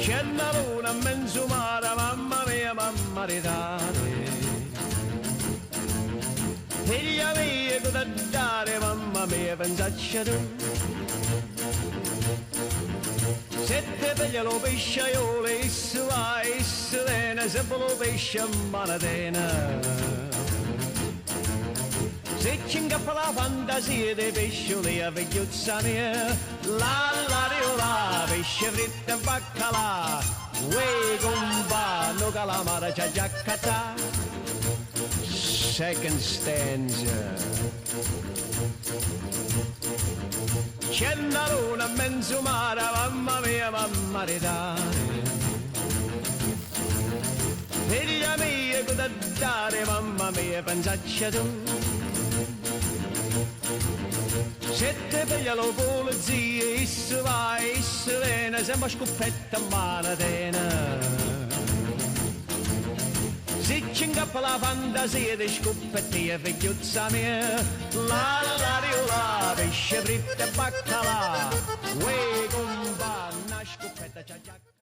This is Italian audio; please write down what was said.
C'è una luna in mezzo mare, mamma mia, mamma ridare. Figlia mia, cosa dare, mamma mia, pensaccia tu. Se te piglia lo pesciaiolo, isso va, isso viene, se lo pesce a manatena. Se ci ingappa la fantasia dei pescioli a vecchiuzza mia, la riola, pesce fritto e baccalà, uè compa, no calamara c'ha già catà. Second stanza. C'è una luna in mezzo mare, mamma mia, mamma ridare. Figlia mia, cosa dare, mamma mia, pensaccia tu. Se te piglia lo polizia, isso va, isso viene, sembra scoppetta a manatena. Se ci ingappa la fantasia di scoppetti e vecchiuzza mia, la riola, pesce fritto e baccalà, uè compa, una scoppetta c'ha già.